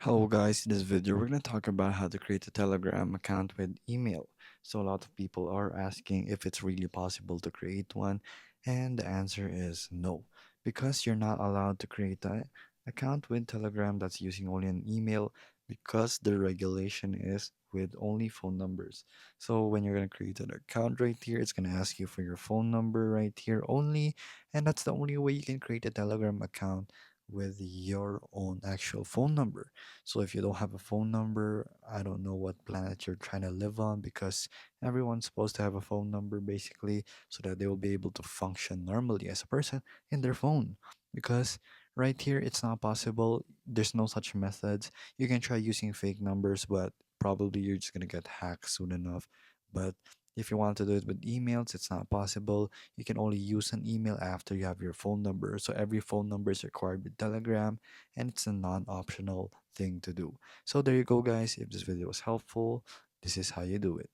Hello guys, in this video we're going to talk about how to create a Telegram account with email. So a lot of people are asking if it's really possible to create one, and the answer is no, because you're not allowed to create an account with Telegram that's using only an email, because the regulation is with only phone numbers. So when you're going to create an account right here, it's going to ask you for your phone number right here only, and that's the only way you can create a Telegram account with your own actual phone number. So if you don't have a phone number, I don't know what planet you're trying to live on, because everyone's supposed to have a phone number basically so that they will be able to function normally as a person in their phone. Because right here it's not possible. There's no such methods. You can try using fake numbers, but probably you're just gonna get hacked soon enough. But if you want to do it with emails, it's not possible. You can only use an email after you have your phone number. So every phone number is required with Telegram, and it's a non-optional thing to do. So there you go, guys. If this video was helpful, this is how you do it.